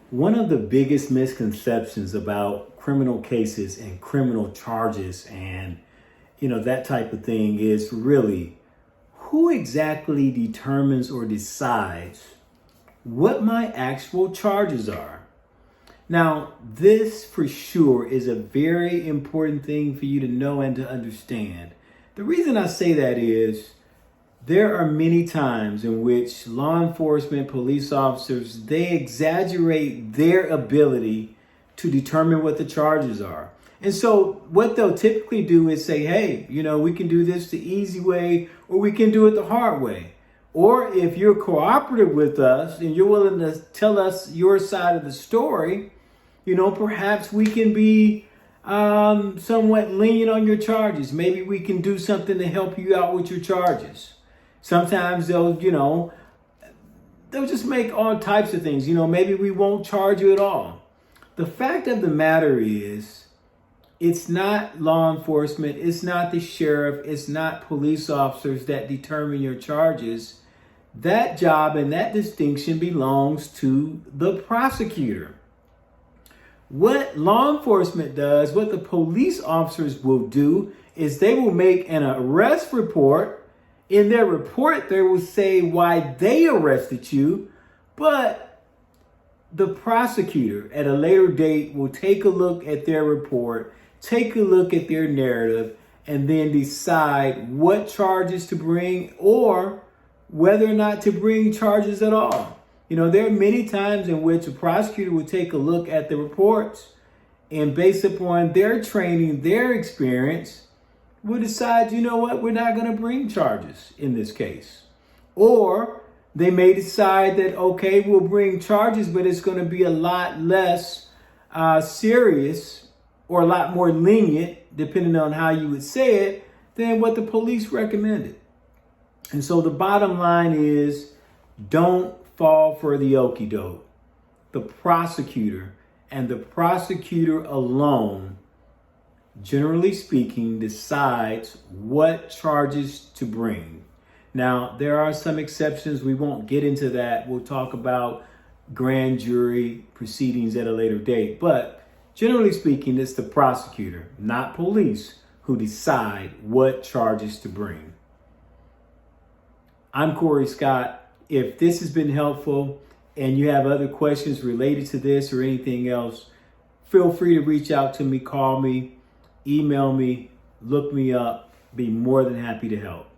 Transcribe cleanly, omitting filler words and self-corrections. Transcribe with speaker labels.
Speaker 1: One of the biggest misconceptions about criminal cases and criminal charges and that type of thing is really who exactly determines or decides what my actual charges are. Now, this for sure is a very important thing for you to know and to understand. The reason I say that is there are many times in which law enforcement, police officers, they exaggerate their ability to determine what the charges are. And so what they'll typically do is say, hey, we can do this the easy way or we can do it the hard way. Or if you're cooperative with us and you're willing to tell us your side of the story, perhaps we can be somewhat lenient on your charges. Maybe we can do something to help you out with your charges. Sometimes they'll just make all types of things. Maybe we won't charge you at all. The fact of the matter is, it's not law enforcement, it's not the sheriff, it's not police officers that determine your charges. That job and that distinction belongs to the prosecutor. What law enforcement does, what the police officers will do, is they will make an arrest report. In their report, they will say why they arrested you, but the prosecutor at a later date will take a look at their report, take a look at their narrative, and then decide what charges to bring or whether or not to bring charges at all. There are many times in which a prosecutor will take a look at the reports and based upon their training, their experience, will decide, we're not going to bring charges in this case. Or they may decide that, okay, we'll bring charges, but it's going to be a lot less serious or a lot more lenient, depending on how you would say it, than what the police recommended. And so the bottom line is, don't fall for the okie doke. The prosecutor and the prosecutor alone, generally speaking, decides what charges to bring. Now, there are some exceptions. We won't get into that. We'll talk about grand jury proceedings at a later date. But generally speaking, it's the prosecutor, not police, who decide what charges to bring. I'm Corey Scott. If this has been helpful and you have other questions related to this or anything else, feel free to reach out to me, call me, email me, look me up. Be more than happy to help.